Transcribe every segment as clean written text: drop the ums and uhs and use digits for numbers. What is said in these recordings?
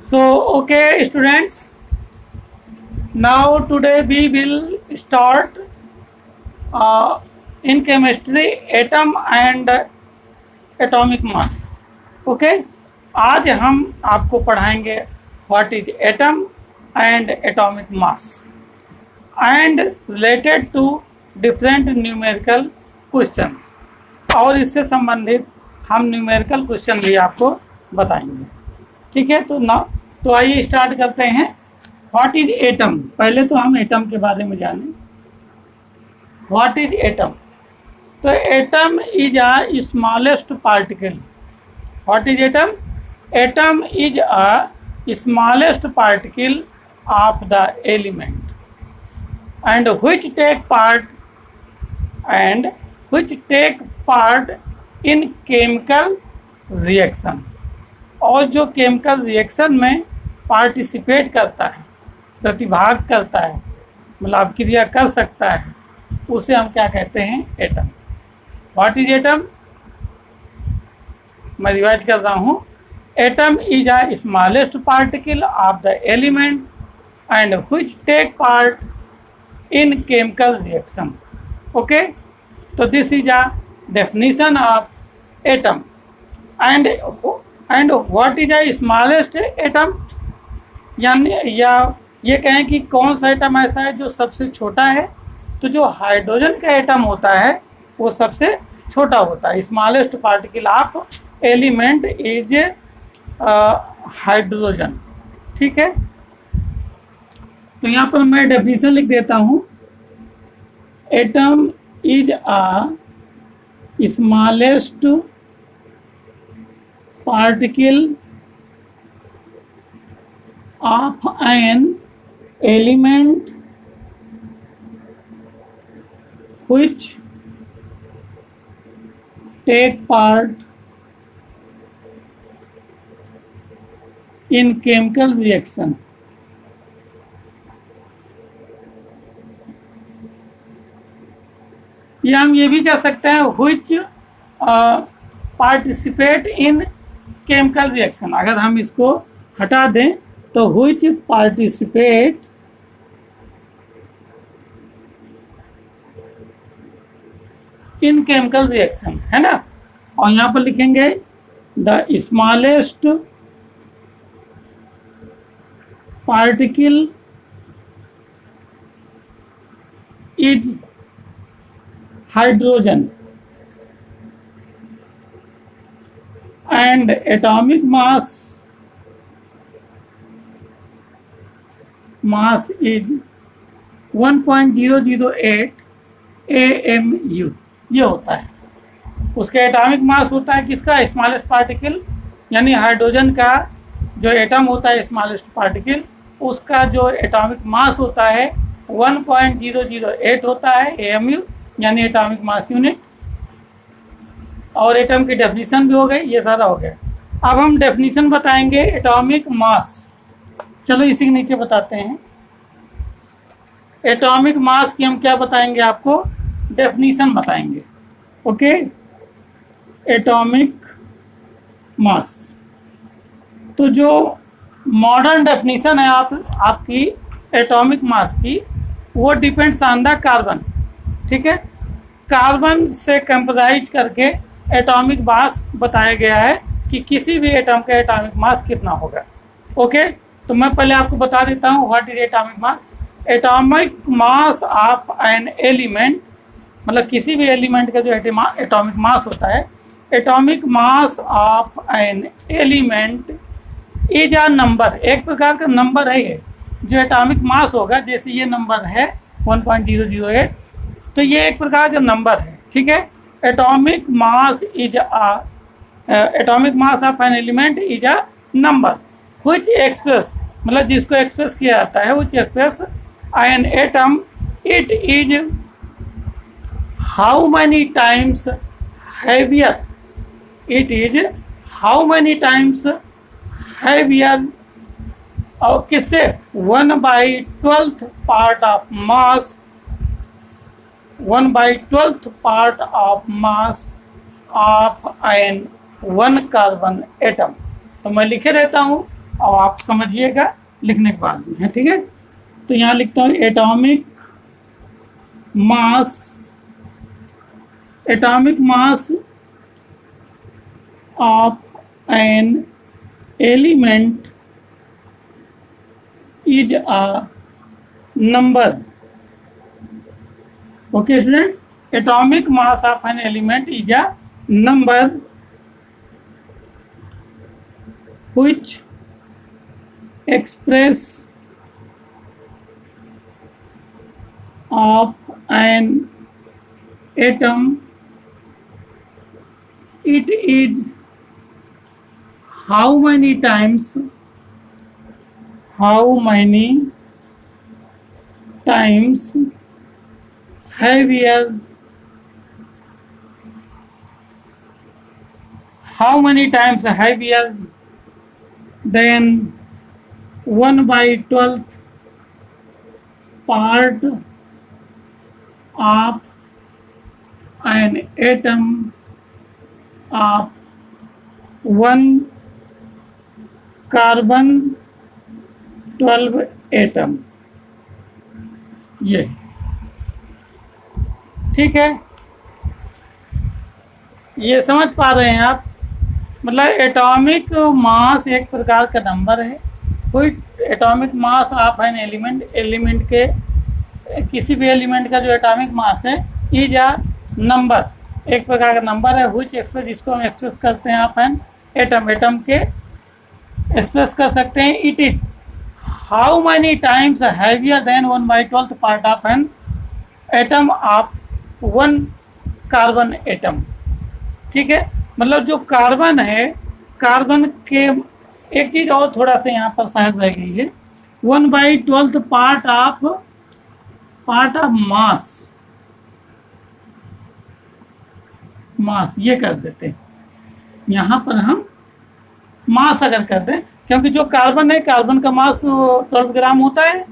So, okay, students. Now today we will start in chemistry atom and atomic mass. Okay. आज हम आपको पढ़ाएंगे what is atom and atomic mass and related to different numerical questions. और इससे संबंधित हम numerical question भी आपको बताएंगे. ठीक है. तो आइए स्टार्ट करते हैं. What is atom. पहले तो हम एटम के बारे में जानें. What is atom. तो atom is a smallest particle. What is atom. Atom is a smallest particle of the element and which take part in chemical reaction. और जो केमिकल रिएक्शन में पार्टिसिपेट करता है, प्रतिभाग करता है, मतलब क्रिया कर सकता है, उसे हम क्या कहते हैं. एटम. What is atom. मैं रिवाइज कर रहा हूँ. Atom is a smallest particle of the element and which take part in chemical reaction. Okay, so this is a definition of atom. And what is a smallest atom. यानी या ये कहें कि कौन सा एटम ऐसा है जो सबसे छोटा है. तो जो हाइड्रोजन का एटम होता है वो सबसे छोटा होता है. Smallest particle of element is hydrogen. ठीक है. तो यहाँ पर मैं डेफिनेशन लिख देता हूँ. Atom is a smallest particle of an element which take part in chemical reaction. या हम ये भी कह सकते हैं which participate in chemical reaction. अगर हम इसको हटा दें तो which participate in chemical reaction, है ना. और यहाँ पर लिखेंगे the smallest particle is hydrogen and atomic mass is 1.008 AMU. ये होता है. उसका एटॉमिक मास होता है किसका. स्मॉलेस्ट पार्टिकल यानी हाइड्रोजन का जो एटम होता है स्मॉलेस्ट पार्टिकल, उसका जो एटॉमिक मास होता है 1.008 होता है AMU यानी एटॉमिक मास यूनिट. और एटम की डेफिनेशन भी हो गई. ये सारा हो गया. अब हम डेफिनेशन बताएंगे एटॉमिक मास. चलो इसी के नीचे बताते हैं. एटॉमिक मास की हम क्या बताएंगे आपको. डेफिनेशन बताएंगे. ओके. Atomic mass. तो जो मॉडर्न डेफिनेशन है आपकी एटॉमिक मास की, वो डिपेंड्स ऑन द कार्बन. ठीक है. कार्बन से कंपोजाइज करके एटॉमिक मास बताया गया है कि किसी भी एटम का एटॉमिक मास कितना होगा. ओके. तो मैं पहले आपको बता देता हूँ what is atomic mass. Atomic mass of an element, मतलब किसी भी एलिमेंट का जो एटॉमिक मास होता है. Atomic mass of an element is a number. एक प्रकार का नंबर है ये जो एटॉमिक मास होगा. जैसे ये नंबर है 1.008, तो ये एक प्रकार का नंबर है. ठीक है. Atomic mass of an element is a number which express, मतलब जिसको एक्सप्रेस किया जाता है, which express an atom it is how many times heavier. It is how many times heavier. और किससे 1/12 part of mass 1/12 part of mass of an 1 carbon atom. तो मैं लिखे रहता हूँ और आप समझिएगा लिखने के बाद में है, ठीक है। तो यहाँ लिखता हूँ atomic mass of an element is a number. Okay student, atomic mass of an element is a number which express of an atom. It is how many times heavier than 1/12th part of an atom of one carbon 12 atom. ये ठीक है, ये समझ पा रहे हैं आप। मतलब एटॉमिक मास एक प्रकार का नंबर है। कोई atomic mass of an element के किसी भी एलिमेंट का जो एटॉमिक मास है इज अ नंबर, एक प्रकार का नंबर है। व्हिच एक्सप्रेस, जिसको हम एक्सप्रेस करते हैं ऑफ एन एटम के एक्सप्रेस कर सकते हैं। It is how many times heavier than 1/12th part of an atom of one carbon atom. ठीक है, मतलब जो कार्बन है, कार्बन के एक चीज और थोड़ा सा यहाँ पर शायद रह गई है, 1/12th पार्ट ऑफ मास ये कर देते हैं। यहाँ पर हम मास अगर कर दें, क्योंकि जो कार्बन है, कार्बन का मास 12 ग्राम होता है,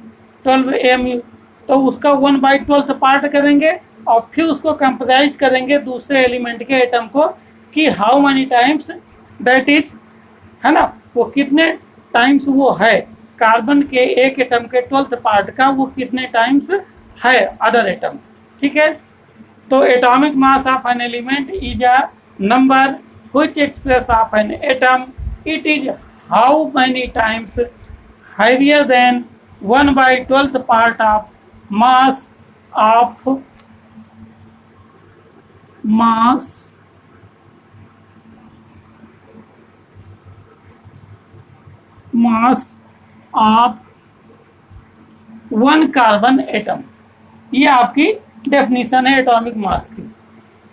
12 AMU, तो उसका 1/12th पार्ट करेंगे और फिर उसको कंपेराइज करेंगे दूसरे एलिमेंट के एटम को कि how many times that it, है ना, वो कितने टाइम्स वो है, कार्बन के एक एटम के 12th पार्ट का वो कितने टाइम्स है अदर एटम। ठीक है, तो atomic mass of an element is a number which express of an atom. It is how many times heavier than 1/12th part of mass of one carbon atom. ये आपकी definition है atomic mass की।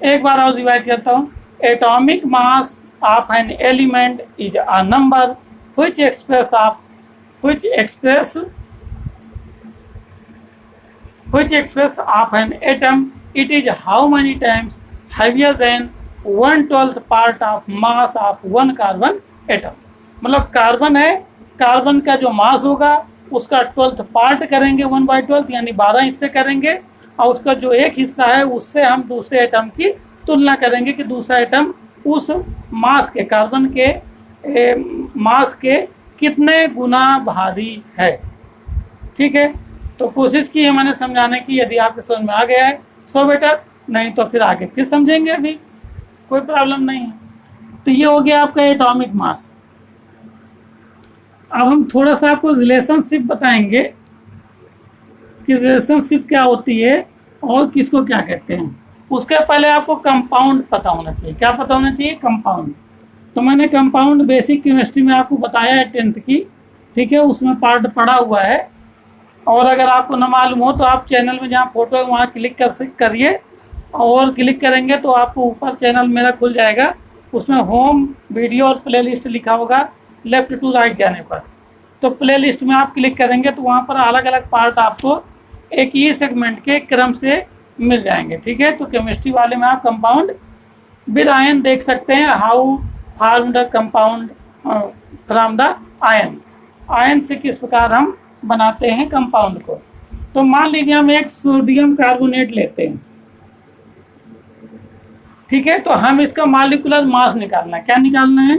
एक बार और revise करता हूँ। Atomic mass of an element is a number which express of an atom. It is how many times heavier than 1/12th part of mass of one carbon atom. मतलब carbon है, carbon का जो मास होगा उसका 12th part करेंगे 1/12, यानी 12 हिस्से करेंगे, और उसका जो एक हिस्सा है उससे हम दूसरे एटम की तुलना करेंगे कि दूसरा एटम उस मास के, कार्बन के मास के कितने गुना भारी है। ठीक है, तो कोशिश की है मैंने समझाने की। यदि आपके समझ में आ गया है सो बेटर, नहीं तो फिर आगे फिर समझेंगे, अभी कोई प्रॉब्लम नहीं है। तो ये हो गया आपका एटॉमिक मास। अब हम थोड़ा सा आपको रिलेशनशिप बताएंगे कि रिलेशनशिप क्या होती है और किसको क्या कहते हैं। उसके पहले आपको कंपाउंड पता होना चाहिए। क्या पता होना चाहिए? कंपाउंड। तो मैंने कंपाउंड बेसिक केमिस्ट्री में आपको बताया है 10th की, ठीक है, उसमें पार्ट पड़ा हुआ है। और अगर आपको ना मालूम हो तो आप चैनल में जहाँ फोटो है वहाँ क्लिक करिए, और क्लिक करेंगे तो आपको ऊपर चैनल मेरा खुल जाएगा, उसमें होम, वीडियो और प्लेलिस्ट लिखा होगा लेफ्ट टू राइट जाने पर। तो प्लेलिस्ट में आप क्लिक करेंगे तो वहाँ पर अलग अलग पार्ट आपको एक ही सेगमेंट के क्रम से मिल जाएंगे। ठीक है, तो केमिस्ट्री वाले में आप कंपाउंड विद आयन देख सकते हैं, how form the compound from the ion, ion से किस प्रकार हम बनाते हैं कंपाउंड को। तो मान लीजिए हम एक सोडियम कार्बोनेट लेते हैं, ठीक है, तो हम इसका मॉलिक्यूलर मास निकालना है। क्या निकालना है?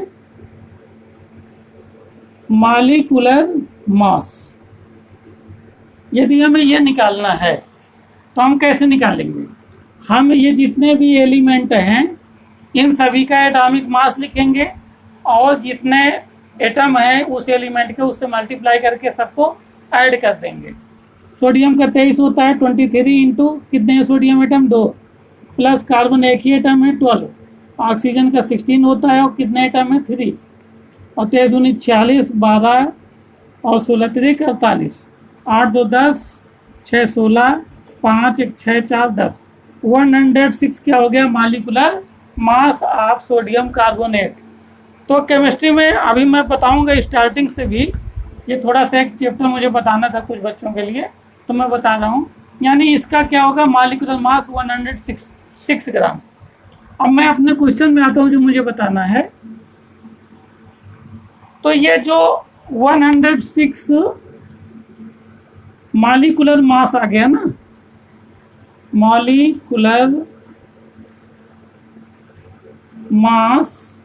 Molecular mass. यदि हमें ये निकालना है तो हम कैसे निकालेंगे? हम ये जितने भी एलिमेंट हैं इन सभी का एटॉमिक मास लिखेंगे और जितने एटम हैं उस एलिमेंट के उससे मल्टीप्लाई करके सबको ऐड कर देंगे। सोडियम का 23 होता है, 23 इंटू कितने हैं सोडियम एटम 2, प्लस कार्बन एक ही एटम है 12, ऑक्सीजन का 16 होता है और कितने एटम है 3, और 23 दूनी 46, 12 और 16 3 48, 8 2 10, 6 16, 5 1 6 4 10, 106 क्या हो गया? Molecular mass of sodium carbonate. तो केमिस्ट्री में अभी मैं बताऊंगा स्टार्टिंग से भी, ये थोड़ा सा एक चैप्टर मुझे बताना था कुछ बच्चों के लिए तो मैं बता रहा हूँ। यानी इसका क्या होगा? मॉलिक्यूलर मास 106 ग्राम। अब मैं अपने क्वेश्चन में आता हूँ जो मुझे बताना है। तो ये जो 106 मॉलिक्यूलर मास आ गया ना, molecular mass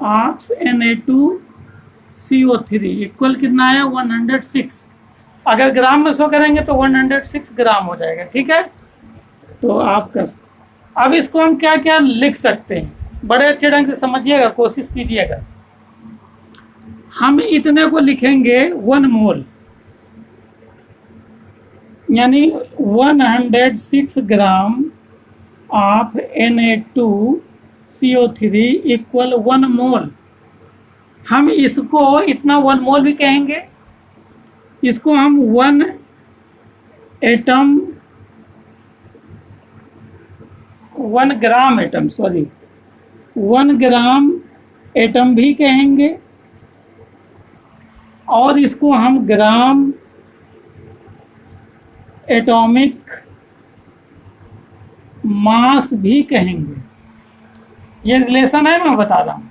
of Na2CO3 equal कितना है? 106। अगर ग्राम में शो करेंगे तो 106 ग्राम हो जाएगा। ठीक है, तो आपका अब इसको हम क्या क्या लिख सकते हैं, बड़े अच्छे ढंग से समझिएगा, कोशिश कीजिएगा। हम इतने को लिखेंगे 1 मोल, यानी 106 ग्राम ऑफ Na2CO3 इक्वल 1 मोल। हम इसको इतना 1 मोल भी कहेंगे, इसको हम 1 atom 1 gram atom 1 gram atom भी कहेंगे, और इसको हम ग्राम एटॉमिक मास भी कहेंगे। ये रिलेशन है, मैं बता रहा हूँ।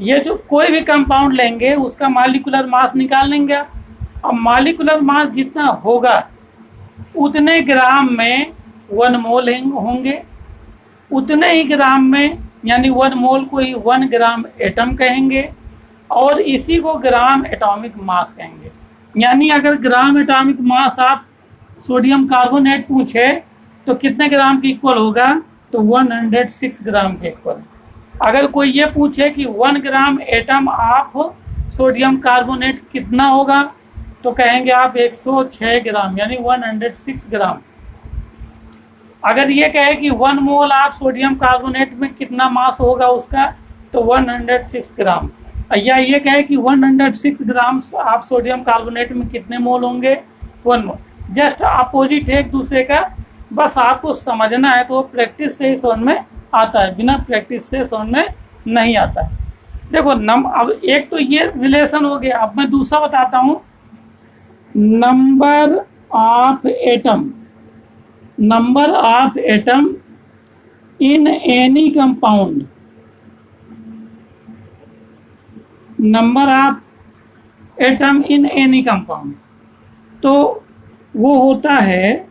ये जो कोई भी कंपाउंड लेंगे उसका मॉलिक्यूलर मास निकाल लेंगे, और मॉलिक्यूलर मास जितना होगा उतने ग्राम में 1 मोल होंगे, उतने ही ग्राम में, यानी 1 मोल को ही 1 ग्राम एटम कहेंगे, और इसी को ग्राम एटॉमिक मास कहेंगे। यानी अगर ग्राम एटॉमिक मास आप सोडियम कार्बोनेट पूछे तो कितने ग्राम के इक्वल होगा? तो 106 ग्राम के इक्वल। अगर कोई ये पूछे कि 1 gram atom of sodium carbonate कितना होगा, तो कहेंगे आप 106 ग्राम, यानी 106 ग्राम। अगर ये कहे कि 1 मोल ऑफ सोडियम कार्बोनेट में कितना मास होगा उसका, तो 106 ग्राम। या ये कहे कि 106 ग्राम ऑफ सोडियम कार्बोनेट में कितने मोल होंगे? 1 मोल। जस्ट अपोजिट है एक दूसरे का, बस आपको समझना है। तो प्रैक्टिस से ही समझ में आता है, बिना प्रैक्टिस से समझ में नहीं आता है। देखो अब एक तो ये रिलेशन हो गया। अब मैं दूसरा बताता हूँ, number of atom in any compound. Number of atom in any compound, तो वो होता है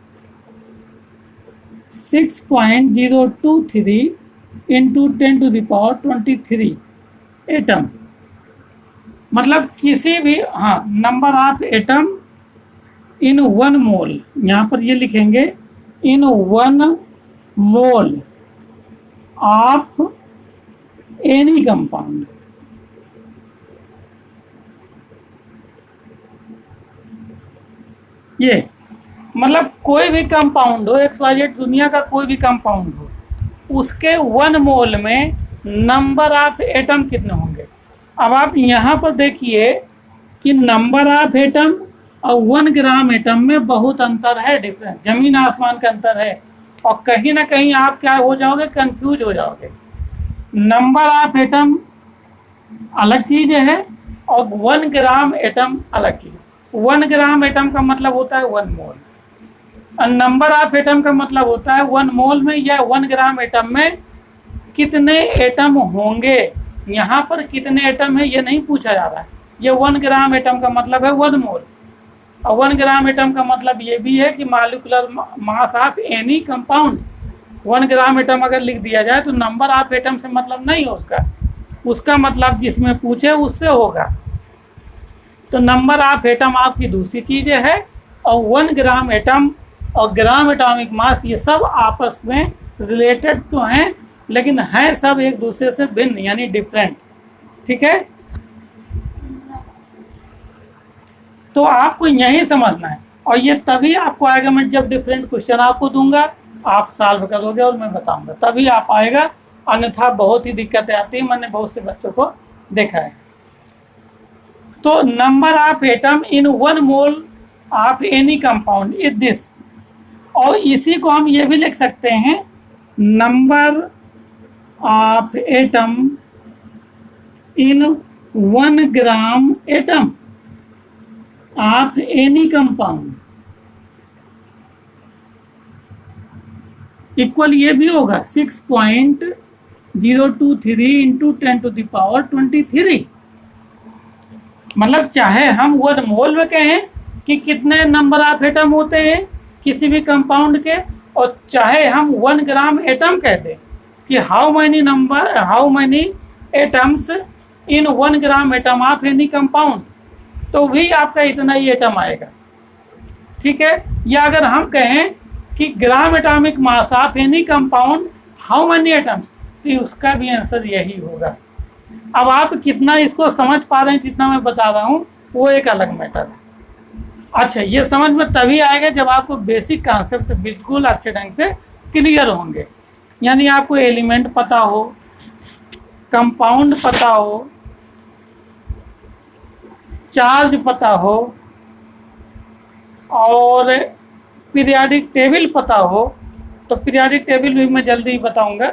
6.023 इंटू 10⁻23 एटम। मतलब किसी भी, हाँ, नंबर ऑफ एटम इन 1 मोल, यहाँ पर ये लिखेंगे इन 1 मोल ऑफ एनी कंपाउंड। ये मतलब कोई भी कंपाउंड हो, XYZ दुनिया का कोई भी कंपाउंड हो, उसके 1 मोल में नंबर ऑफ एटम कितने होंगे। अब आप यहाँ पर देखिए कि नंबर ऑफ एटम और 1 ग्राम एटम में बहुत अंतर है, डिफरेंस, जमीन आसमान का अंतर है। और कहीं ना कहीं आप क्या हो जाओगे? कंफ्यूज हो जाओगे। नंबर ऑफ एटम अलग चीज है और 1 ग्राम एटम अलग चीज है। 1 ग्राम एटम का मतलब होता है 1 मोल, और नंबर ऑफ एटम का मतलब होता है 1 मोल में या 1 ग्राम एटम में कितने एटम होंगे। यहाँ पर कितने एटम है ये नहीं पूछा जा रहा है। ये 1 ग्राम एटम का मतलब है 1 मोल, और 1 ग्राम एटम का मतलब ये भी है कि molecular mass of any compound. 1 gram atom अगर लिख दिया जाए तो नंबर ऑफ एटम से मतलब नहीं है उसका मतलब जिसमें पूछे उससे होगा। तो नंबर ऑफ एटम आपकी दूसरी चीज़ है, और 1 ग्राम एटम और ग्राम एटॉमिक मास ये सब आपस में रिलेटेड तो हैं, लेकिन हैं सब एक दूसरे से भिन्न यानी डिफरेंट। ठीक है, तो आपको यही समझना है, और ये तभी आपको आएगा, मैं जब डिफरेंट क्वेश्चन आपको दूंगा आप सॉल्व करोगे और मैं बताऊंगा तभी आप आएगा, अन्यथा बहुत ही दिक्कतें आती है, मैंने बहुत से बच्चों को देखा है। तो number of atom in 1 mole of any compound is this, और इसी को हम ये भी लिख सकते हैं number of atom in 1 gram atom of any compound equal ये भी होगा 6.023 इंटू 10⁻23। मतलब चाहे हम 1 मोल में कहें कि कितने नंबर ऑफ एटम होते हैं किसी भी कंपाउंड के, और चाहे हम 1 ग्राम एटम कह दें कि how many atoms in 1 gram atom of any compound, तो भी आपका इतना ही एटम आएगा। ठीक है, या अगर हम कहें कि ग्राम atomic mass of any compound how many atoms, तो उसका भी आंसर यही होगा। अब आप कितना इसको समझ पा रहे हैं, जितना मैं बता रहा हूँ वो एक अलग मैटर है। अच्छा, ये समझ में तभी आएगा जब आपको बेसिक कॉन्सेप्ट बिल्कुल अच्छे ढंग से क्लियर होंगे, यानी आपको एलिमेंट पता हो, कंपाउंड पता हो, चार्ज पता हो, और पीरियाडिक टेबल पता हो। तो पीरियाडिक टेबल भी मैं जल्दी ही बताऊंगा।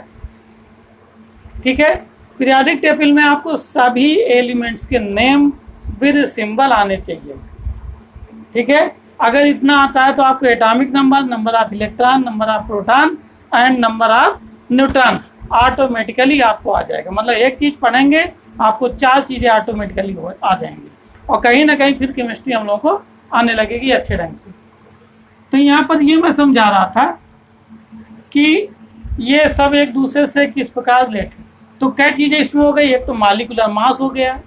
ठीक है, पीरियाडिक टेबल में आपको सभी एलिमेंट्स के नेम विद सिंबल आने चाहिए। ठीक है, अगर इतना आता है तो आपको atomic number, number of electron, number of proton and number of neutron automatically आपको आ जाएगा। मतलब एक चीज़ पढ़ेंगे आपको 4 चीज़ें ऑटोमेटिकली आ जाएंगी, और कहीं ना कहीं फिर केमिस्ट्री हम लोगों को आने लगेगी अच्छे ढंग से। तो यहाँ पर ये मैं समझा रहा था कि ये सब एक दूसरे से किस प्रकार रिलेटेड। तो क्या चीज़ें इसमें हो गई, एक तो मॉलिक्यूलर मास हो गया,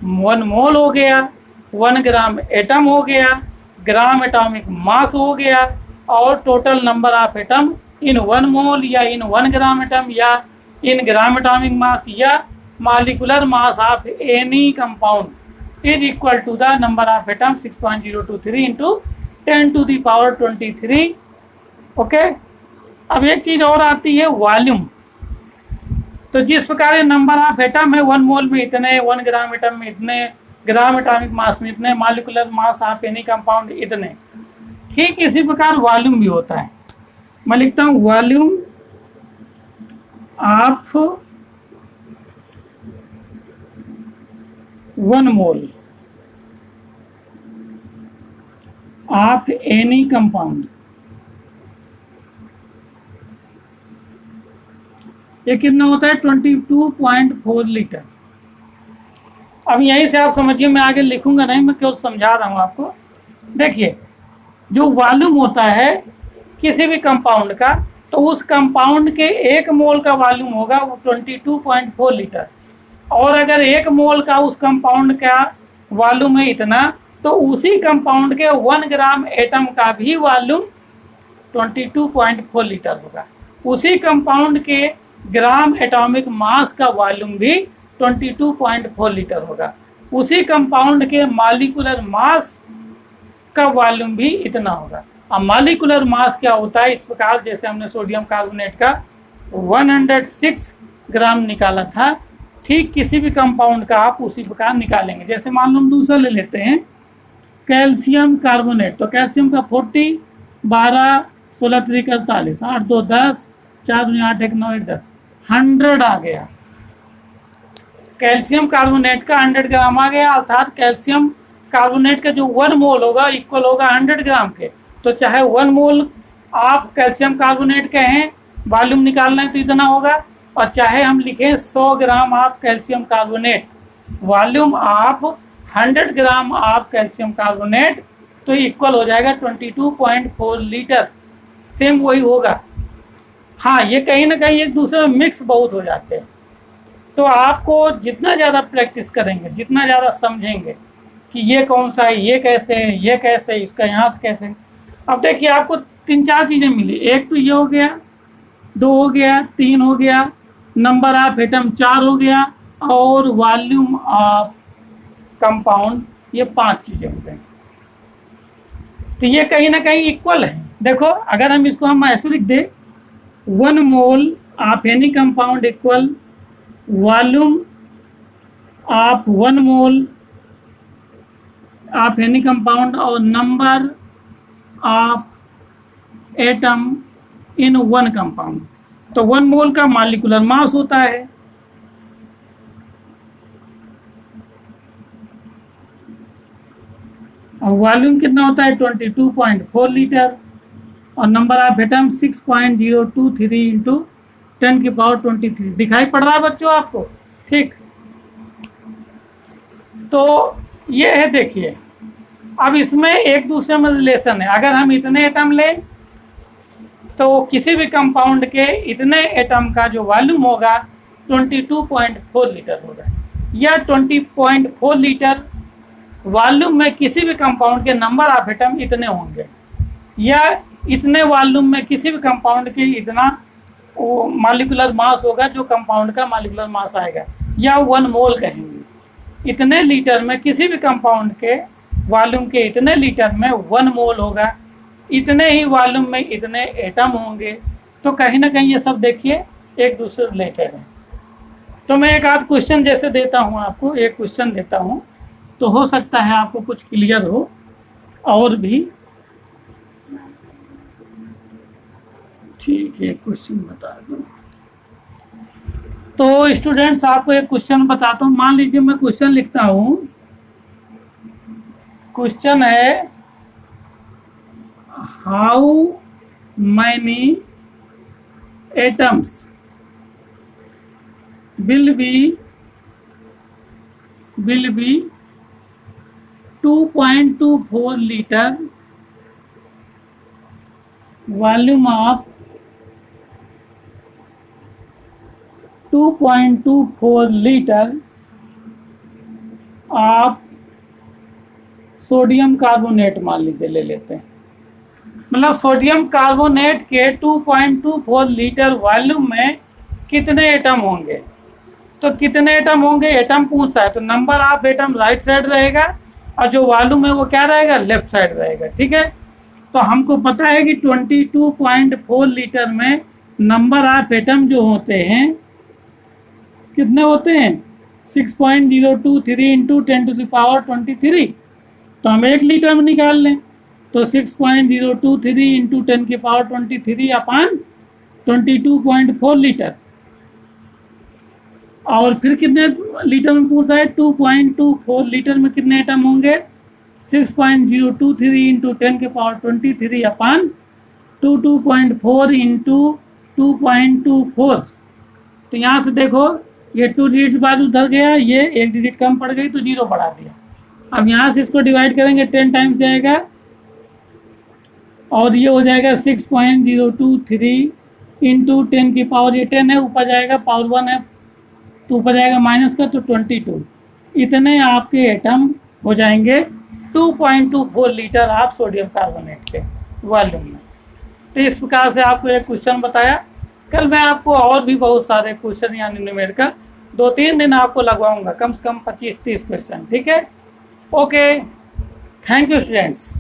1 मोल हो गया, 1 ग्राम एटम हो गया, ग्राम एटॉमिक मास हो गया, और total number of atom in 1 मोल या इन 1 ग्राम एटम या इन ग्राम एटॉमिक मास या molecular mass of any compound is equal to the number of atom 6.023 into 10⁻23। Okay, अब एक चीज़ और आती है वॉल्यूम। तो जिस प्रकार नंबर ऑफ एटम है 1 मोल में इतने, 1 ग्राम एटम में इतने, ग्राम एटॉमिक मास में इतने, molecular mass of any compound इतने, ठीक इसी प्रकार वॉल्यूम भी होता है। मैं लिखता हूँ volume of 1 mole of any compound, ये कितना होता है 22.4 लीटर। अब यहीं से आप समझिए, मैं आगे लिखूंगा नहीं, मैं केवल समझा रहा हूं आपको। देखिए, जो वॉल्यूम होता है किसी भी कंपाउंड का, तो उस कंपाउंड के 1 मोल का वॉल्यूम होगा वो 22.4 लीटर, और अगर 1 मोल का उस कंपाउंड का वॉल्यूम है इतना, तो उसी कंपाउंड के 1 ग्राम एटम का भी वॉल्यूम 22.4 लीटर होगा। उसी कंपाउंड के ग्राम एटॉमिक मास का वॉल्यूम भी 22.4 लीटर होगा। उसी कंपाउंड के मॉलिक्यूलर मास का वॉल्यूम भी इतना होगा। अब मॉलिक्यूलर मास क्या होता है, इस प्रकार जैसे हमने सोडियम कार्बोनेट का 106 ग्राम निकाला था, ठीक किसी भी कंपाउंड का आप उसी प्रकार निकालेंगे। जैसे मान लो हम दूसरा ले लेते हैं कैल्शियम कार्बोनेट, तो कैल्शियम का 40, 12, 16 3 48, 8 2 10, 4 2 8 1 9 1 10, 100 आ गया। कैल्शियम कार्बोनेट का 100 ग्राम आ गया, अर्थात कैल्शियम कार्बोनेट का जो 1 मोल होगा इक्वल होगा 100 ग्राम के। तो चाहे 1 मोल आप कैल्शियम कार्बोनेट कहें, वॉल्यूम निकालना है तो इतना होगा, और चाहे हम लिखें 100 ग्राम आप कैल्शियम कार्बोनेट, वॉल्यूम आप 100 ग्राम आप कैल्शियम कार्बोनेट, तो इक्वल हो जाएगा 22.4 लीटर। सेम वही होगा। हाँ, ये कहीं ना कहीं एक दूसरे में मिक्स बहुत हो जाते हैं। तो आपको जितना ज़्यादा प्रैक्टिस करेंगे, जितना ज़्यादा समझेंगे कि ये कौन सा है, ये कैसे है, ये कैसे है, इसका यहाँ से कैसे है। अब देखिए आपको 3-4 चीज़ें मिली, एक तो ये हो गया, 2 हो गया, 3 हो गया, नंबर ऑफ एटम 4 हो गया, और वॉल्यूम ऑफ कंपाउंड ये 5 चीज़ें हो गई। तो ये कहीं ना कहीं इक्वल है। देखो अगर हम इसको हम ऐसे लिख दे, 1 mole of any compound equal volume of 1 mole of any compound और number of atom in 1 compound. तो 1 मोल का मॉलिक्यूलर मास होता है, और वॉल्यूम कितना होता है 22.4 लीटर, और नंबर ऑफ एटम 6.023 इंटू 10⁻23। दिखाई पड़ रहा है बच्चों आपको? ठीक, तो ये है। देखिए अब इसमें एक दूसरे में रिलेशन है। अगर हम इतने एटम लें तो किसी भी कंपाउंड के इतने एटम का जो वॉल्यूम होगा 22.4 लीटर होगा, या 20.4 लीटर वॉल्यूम में किसी भी कंपाउंड के नंबर ऑफ एटम इतने होंगे, या इतने वॉल्यूम में किसी भी कंपाउंड के इतना मॉलिक्यूलर मास होगा जो कंपाउंड का मॉलिक्यूलर मास आएगा, या 1 मोल कहेंगे। इतने लीटर में किसी भी कंपाउंड के वॉल्यूम के इतने लीटर में 1 मोल होगा, इतने ही वॉल्यूम में इतने एटम होंगे। तो कहीं ना कहीं ये सब देखिए एक दूसरे से रिलेटेड है। तो मैं एक आध क्वेश्चन जैसे देता हूँ आपको, एक क्वेश्चन देता हूँ, तो हो सकता है आपको कुछ क्लियर हो और भी। ठीक है, क्वेश्चन बता दो। तो स्टूडेंट्स आपको एक क्वेश्चन बताता हूँ। मान लीजिए मैं क्वेश्चन लिखता हूँ, क्वेश्चन है how many atoms will be 2.24 liter volume of 2.24 liter of sodium carbonate मान लीजिए ले लेते हैं। मतलब सोडियम कार्बोनेट के 2.24 लीटर वॉल्यूम में कितने एटम होंगे। तो कितने एटम होंगे, एटम पूछता है, तो number of atom right side रहेगा और जो वॉल्यूम है वो क्या रहेगा, लेफ्ट साइड रहेगा। ठीक है, तो हमको पता है कि 22.4 लीटर में नंबर ऑफ एटम जो होते हैं कितने होते हैं, 6.023 इंटू 10⁻23। तो हम 1 लीटर में निकाल लें, तो 6.023 इंटू 10⁻23 अपान 22.4 लीटर। और फिर कितने लीटर में पूछा है, 2.24 लीटर में कितने एटम होंगे, 6.023 इंटू 10⁻23 अपान 22.4 इंटू 2.24। तो यहाँ से देखो ये 2 डिजिट बाद उधर गया, ये 1 डिजिट कम पड़ गई तो 0 बढ़ा दिया। अब यहाँ से इसको डिवाइड करेंगे 10 टाइम्स जाएगा, और ये हो जाएगा 6.023 इंटू 10 की पावर, ये 10 है, ऊपर जाएगा पावर 1 है तो ऊपर जाएगा माइनस का, तो 22। इतने आपके एटम हो जाएंगे 2.24 लीटर आप सोडियम कार्बोनेट के वॉल्यूम में। तो इस प्रकार से आपको एक क्वेश्चन बताया। कल मैं आपको और भी बहुत सारे क्वेश्चन यानी न्यूमेरिकल 2-3 दिन आपको लगवाऊंगा, कम से कम 25-30 क्वेश्चन। ठीक है, ओके, थैंक यू स्टूडेंट्स।